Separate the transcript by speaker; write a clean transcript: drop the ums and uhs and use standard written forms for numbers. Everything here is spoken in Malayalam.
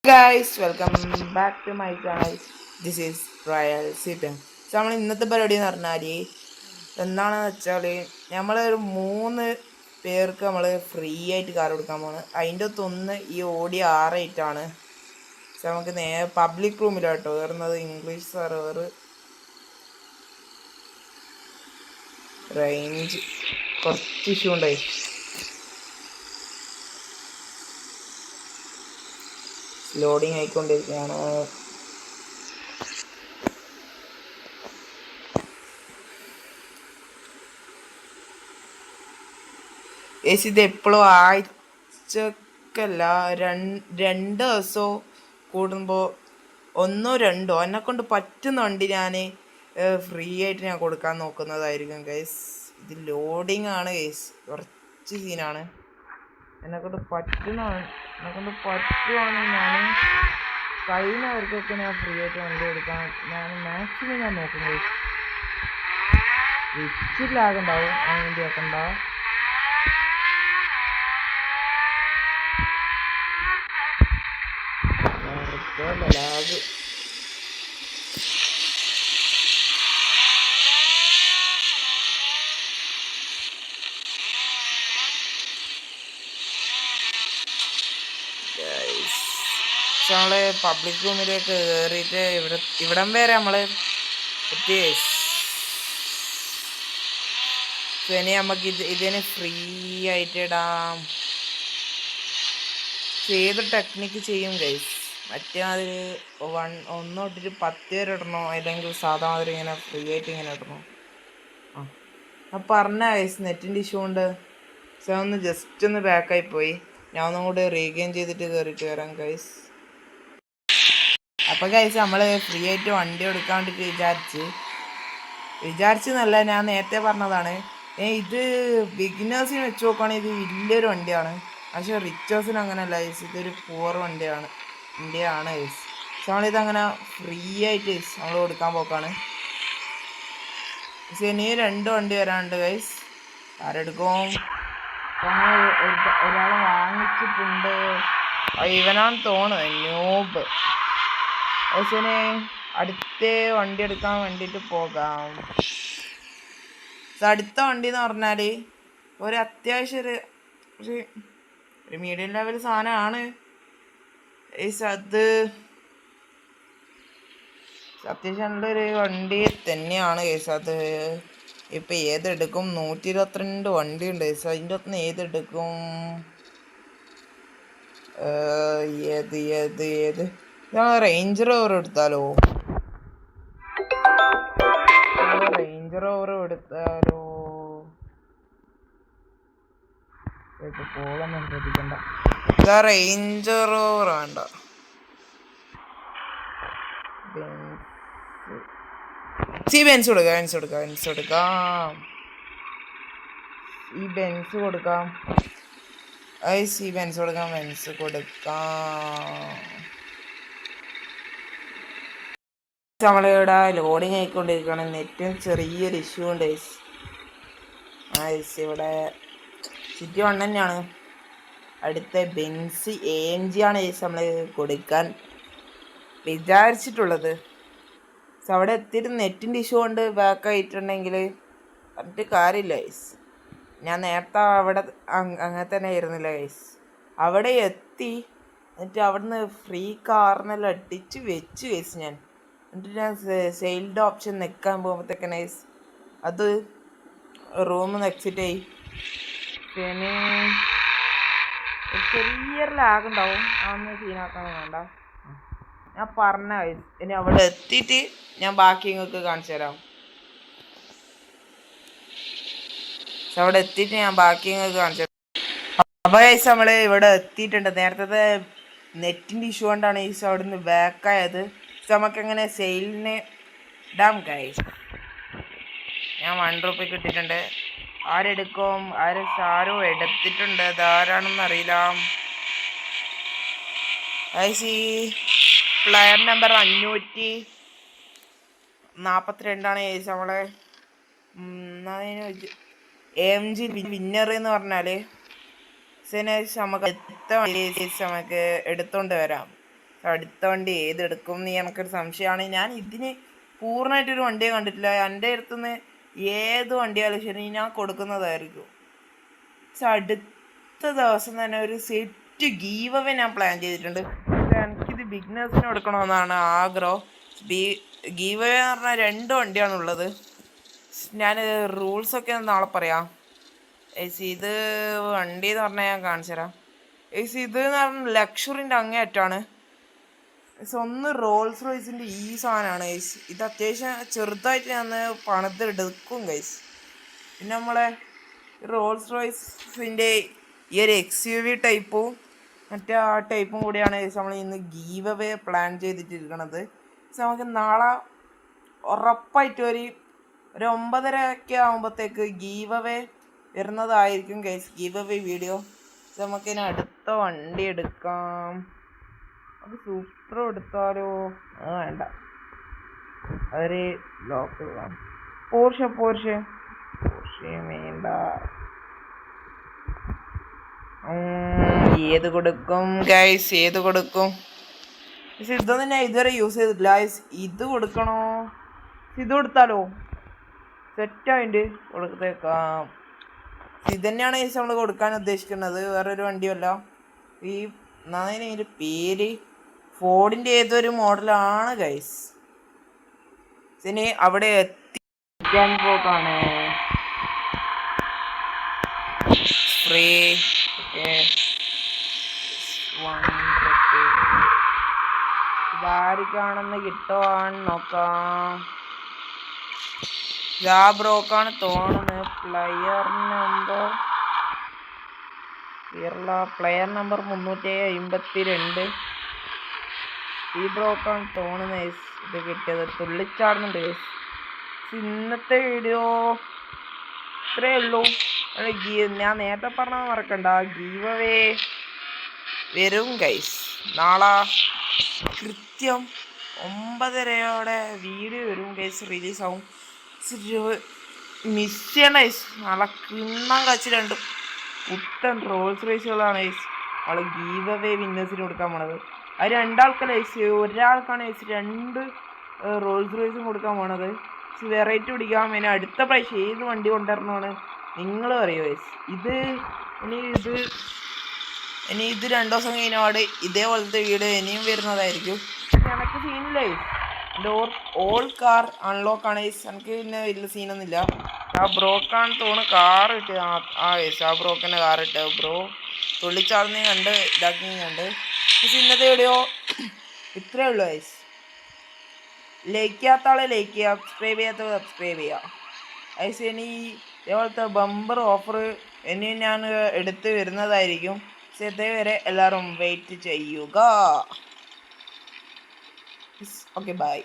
Speaker 1: Guys welcome back to my channel. This is real CPM. നമ്മൾ ഇന്നത്തെ പരിപാടി എന്ന് പറഞ്ഞാൽ എന്താണെന്ന് വെച്ചാൽ നമ്മളൊരു 3 പേർക്ക് നമ്മൾ ഫ്രീ ആയിട്ട് കാർ കൊടുക്കാൻ പോകുന്നത്. അതിൻ്റെ അകത്തൊന്ന് ഈ ഓടി R8 നമുക്ക് നേരെ പബ്ലിക് റൂമിലാട്ടോ കയറുന്നത്. ഇംഗ്ലീഷ് സെർവർ റേഞ്ച് കുറച്ച് ഇഷ്യൂ ഉണ്ടായി. ലോഡിങ് ആയിക്കൊണ്ടിരിക്കുകയാണ്. ഇത് എപ്പോഴും ആഴ്ചക്കല്ല, 2 ദിവസമോ കൂടുമ്പോൾ ഒന്നോ രണ്ടോ എന്നെക്കൊണ്ട് പറ്റുന്ന വണ്ടി ഞാൻ ഫ്രീ ആയിട്ട് ഞാൻ കൊടുക്കാൻ നോക്കുന്നതായിരിക്കും ഗൈസ്. ഇത് ലോഡിങ് ആണ് ഗൈസ്, കുറച്ച് സീനാണ്. എന്നെക്കൊണ്ട് പറ്റുവാണെങ്കിൽ ഞാൻ കഴിയുന്നവർക്കൊക്കെ ഞാൻ ഫ്രീ ആയിട്ട് വണ്ടി കൊടുക്കാൻ ഞാൻ മാക്സിമം ഞാൻ നോക്കും ഗൈസ്. ഇച്ചിരിലാകുണ്ടാവും അതിൻ്റെ ഒക്കെ ഉണ്ടാവും. ലാഗ് നമ്മള് പബ്ലിക് റൂമിലേക്ക് കയറിയിട്ട് ഇവിടം വരെ നമ്മള് എത്തി. ഇനി നമുക്ക് ഇതിന് ഫ്രീ ആയിട്ട് ഇടാം. ഏത് ടെക്നിക്ക് ചെയ്യും ഗൈസ്. മറ്റേ അതിൽ 1 തൊട്ടിട്ട് 10 വരെ ഇടണോ, അല്ലെങ്കിൽ സാധാ മാതിരി ഇങ്ങനെ ഫ്രീ ആയിട്ട് ഇങ്ങനെ ഇടണോ? ഞാൻ പറഞ്ഞ ഗൈസ് നെറ്റിൻ്റെ ഇഷ്യൂ ഉണ്ട്. പക്ഷെ ഒന്ന് ജസ്റ്റ് ഒന്ന് ബാക്കായി പോയി. ഞാൻ ഒന്നും കൂടി റീഗെയിൻ ചെയ്തിട്ട് കയറിയിട്ട് വരാം ഗൈസ്. അപ്പം ഗൈസ് നമ്മൾ ഫ്രീ ആയിട്ട് വണ്ടി കൊടുക്കാൻ വേണ്ടിയിട്ട് വിചാരിച്ചെന്നല്ല, ഞാൻ നേരത്തെ പറഞ്ഞതാണ്. ഇത് ബിഗിനേഴ്സിന് വെച്ച് നോക്കുകയാണെങ്കിൽ ഇത് വലിയൊരു വണ്ടിയാണ്. പക്ഷെ റിച്ചേഴ്സിന് അങ്ങനെയല്ല ഗൈസ്, ഇതൊരു പൂർ വണ്ടിയാണ് ഗൈസ്. പക്ഷെ നമ്മളിതങ്ങനെ ഫ്രീ ആയിട്ട് നമ്മൾ കൊടുക്കാൻ പോക്കാണ്. പക്ഷെ ഇനി 2 വണ്ടി വരാനുണ്ട് ഗൈസ്. ആരെടുക്കും? ഒരാൾ വാങ്ങിച്ചിട്ടുണ്ട്, ഇവനാണ് തോന്നുന്നത്, ന്യൂബ്. പക്ഷേ അടുത്ത വണ്ടി എടുക്കാൻ വേണ്ടിയിട്ട് പോകാം. അടുത്ത വണ്ടി എന്ന് പറഞ്ഞാൽ ഒരു അത്യാവശ്യം ഒരു മീഡിയം ലെവൽ സാധനമാണ്. അത് അത്യാവശ്യം നല്ലൊരു വണ്ടി തന്നെയാണ് കേസ്. അത് ഇപ്പം ഏതെടുക്കും? 122 വണ്ടി ഉണ്ട് കേസ്. അതിൻ്റെ ഒപ്പം ഏതെടുക്കും? ഏത് ഞാൻ റേഞ്ച് റോവർ എടുത്താലോ? കോളൊന്നും ശ്രദ്ധിക്കണ്ട. റേഞ്ച് റോവർ വേണ്ട, ബെൻസ് കൊടുക്കാം. ഈ ബെൻസ് കൊടുക്കാം. നമ്മളിവിടെ ലോഡിങ് ആയിക്കൊണ്ടിരിക്കുകയാണ്. നെറ്റും ചെറിയൊരു ഇഷ്യൂ ഉണ്ട്. ഇവിടെ സിറ്റി 1 തന്നെയാണ്. അടുത്ത ബെൻസ് AMG ആണ് നമ്മൾ കൊടുക്കാൻ വിചാരിച്ചിട്ടുള്ളത്. അവിടെ എത്തിയിട്ട് നെറ്റിൻ്റെ ഇഷ്യൂ കൊണ്ട് ബാക്കായിട്ടുണ്ടെങ്കിൽ പറഞ്ഞിട്ട് കാര്യമില്ല ഗൈസ്. ഞാൻ നേരത്തെ അവിടെ അങ്ങനെ തന്നെ ആയിരുന്നില്ല ഗൈസ്. അവിടെ എത്തി, എന്നിട്ട് അവിടുന്ന് ഫ്രീ കാറിനെല്ലാം അടിച്ച് വെച്ച് ഗൈസ്. എന്നിട്ട് ഞാൻ സെയിൽഡ് ഓപ്ഷൻ നിൽക്കാൻ പോകുമ്പോഴത്തേക്ക് ഗൈസ് അത് റൂമിൽ നിന്ന് എക്സിറ്റ് ആയി. പിന്നെ ചെറിയൊരു ലാഗ് ഉണ്ടാവും, അതൊന്നും സീനാക്കാൻ വേണ്ട. ഞാൻ പറഞ്ഞ ഗൈസ്, ഇനി അവിടെ എത്തിയിട്ട് ഞാൻ ബാക്കി നിങ്ങൾക്ക് കാണിച്ചു തരാം. അവിടെ എത്തിയിട്ട് ഞാൻ ബാക്കി നിങ്ങൾക്ക് കാണിച്ചു തരാം. അപ്പോൾ ഗൈസ് നമ്മൾ ഇവിടെ എത്തിയിട്ടുണ്ട്. നേരത്തെ നെറ്റിൻ്റെ ഇഷ്യൂ കൊണ്ടാണ് ഗൈസ് അവിടെ നിന്ന് ബാക്കായത്. നമുക്കെങ്ങനെ സെയിലിന് ഇടാം ഗൈസ്. ഞാൻ 1 രൂപയ്ക്ക് ഇട്ടിട്ടുണ്ട്. ആരെടുക്കും? ആരോ എടുത്തിട്ടുണ്ട്. അതാരാണെന്ന് അറിയില്ല ഗൈസ്. Player number 542 guys. നമ്മളെ AMG വിന്നർ എന്ന് പറഞ്ഞാൽ നമുക്ക് എടുത്തോണ്ട് വരാം. അടുത്ത വണ്ടി ഏതെടുക്കും എന്ന് എനിക്കൊരു സംശയമാണ്. ഞാൻ ഇതിന് പൂർണ്ണമായിട്ടൊരു വണ്ടിയെ കണ്ടിട്ടില്ല. എൻ്റെ അടുത്തുനിന്ന് ഏത് വണ്ടിയാലും ശരി ഞാൻ കൊടുക്കുന്നതായിരിക്കും. അടുത്ത ദിവസം തന്നെ ഒരു സെറ്റ് ഗീവ് അവേ ഞാൻ പ്ലാൻ ചെയ്തിട്ടുണ്ട്. എനിക്കിത് ബിഗ്നേഴ്സിന് കൊടുക്കണമെന്നാണ് ആഗ്രഹം. ഗീവ് അവേ എന്ന് പറഞ്ഞാൽ 2 വണ്ടിയാണുള്ളത്. ഞാൻ റൂൾസൊക്കെ നാളെ പറയാം. ഇത് വണ്ടി എന്ന് പറഞ്ഞാൽ ഞാൻ കാണിച്ചു തരാം. ഇത് എന്ന് പറഞ്ഞാൽ ലക്ഷറിൻ്റെ അങ്ങേയറ്റാണ്. ഒന്ന് റോൾസ് റോയ്സിൻ്റെ ഈ സാധനമാണ് ഗൈസ്. ഇത് അത്യാവശ്യം ചെറുതായിട്ട് ഞാൻ പണിതെടുക്കും ഗൈസ്. പിന്നെ നമ്മളെ റോൾസ് റോയ്സിൻ്റെ ഈ ഒരു XUV ടൈപ്പും മറ്റേ ആ ടൈപ്പും കൂടിയാണ് ഗൈസ് നമ്മൾ ഇന്ന് ഗീവ് അവേ പ്ലാൻ ചെയ്തിട്ടിരിക്കണത്. നമുക്ക് നാളെ ഉറപ്പായിട്ട് ഒരു 9:30 ആകുമ്പോഴത്തേക്ക് ഗീവ് അവേ വരുന്നതായിരിക്കും ഗൈസ്, ഗീവ് അവേ വീഡിയോ. നമുക്കിനി അടുത്ത വണ്ടി എടുക്കാം. അത് സൂപ്പർ എടുത്താലോ? വേണ്ട, അതൊരു ലോക്ക് പോർഷെ വേണ്ട. ഏത് കൊടുക്കും ഗൈസ്? ഏത് കൊടുക്കും? പക്ഷെ ഇതൊന്നും ഞാൻ ഇതുവരെ യൂസ് ചെയ്തിട്ടില്ല. ഇത് കൊടുക്കണോ? ഇത് കൊടുത്താലോ? സെറ്റായിട്ട് കൊടുത്തേക്കാം. ഇത് തന്നെയാണ് ഗൈസ് നമ്മൾ കൊടുക്കാൻ ഉദ്ദേശിക്കുന്നത്, വേറൊരു വണ്ടിയല്ല. ഈ അതിൻ്റെ പേര് ഫോർഡിൻ്റെ ഏതൊരു മോഡലാണ് ഗൈസ്. ഇനി അവിടെ എത്തിക്കാൻ പോക്കാണ്. ഫ്രീ ഇതാരിക്കാണെന്ന് കിട്ടുവാന്ന് നോക്കാം. ബ്രോക്കാണ് തോന്നുന്നത്. പ്ലെയർ നമ്പർ 352 ഈ ബ്രോക്കാണ് തോന്നുന്നത് ഇത് കിട്ടിയത്. തുള്ളിച്ചാടുന്നുണ്ട് ഗൈസ്. ഇന്നത്തെ വീഡിയോ ഇത്രയേ ഉള്ളൂ. ഞാൻ നേരത്തെ പറഞ്ഞത് മറക്കണ്ട, ഗീവ് അവേ വരും ഗൈസ്. നാളെ കൃത്യം 9:30 വീഡിയോ വരും ഗൈസ്, റിലീസാവും. മിസ് ചെയ്യണ്ട ഗൈസ്. നാളെ കിണ്ണം കച്ച് 2 പുത്തൻ റോൾസ് റേസുകളാണ് ഗൈസ് നമ്മൾ ഗീവ് അവേ വിന്നേഴ്സിന് കൊടുക്കാൻ പോണത്. അത് 2 ആൾക്കല്ല ഗൈസ്, ഒരാൾക്കാണ് ഗൈസ് 2 റോൾസ് റേസും കൊടുക്കാൻ പോണത്. വെറൈറ്റി പിടിക്കാൻ വേണ്ടി അടുത്ത പ്രാവശ്യം ഏത് വണ്ടി കൊണ്ടുവരണമെന്നാണ് നിങ്ങൾ പറയുമോ ഗൈസ്? ഇത് 2 ദിവസം കഴിഞ്ഞപാട് ഇതേപോലത്തെ വീഡിയോ ഇനിയും വരുന്നതായിരിക്കും. എനിക്ക് സീനില്ല ഗൈസ്. എൻ്റെ ഓൾ കാർ അൺലോക്കാണ് ഗൈസ്. എനിക്ക് പിന്നെ വലിയ സീനൊന്നുമില്ല. ആ ബ്രോക്കാണ് തോന്നുന്നു കാർ ഇട്ട്. ആ ഗൈസ് ആ ബ്രോക്കൻ്റെ കാർ ഇട്ട്. ബ്രോ തുള്ളിച്ചാടുന്നേ കണ്ട് ഇതാക്കുന്നതും കണ്ട്. പക്ഷെ ഇന്നത്തെ വീഡിയോ ഇത്രയേ ഉള്ളൂ ഗൈസ്. ലൈക്ക് ചെയ്യാത്ത ആളെ ലൈക്ക് ചെയ്യുക, സബ്സ്ക്രൈബ് ചെയ്യാത്തവർ സബ്സ്ക്രൈബ് ചെയ്യുക ഗൈസ്. ഇനി ഇതേപോലത്തെ ബമ്പർ ഓഫർ ഇനി ഞാൻ എടുത്ത് വരുന്നതായിരിക്കും. പക്ഷെ ഇതേവരെ എല്ലാവരും വെയിറ്റ് ചെയ്യുക. Okay, by.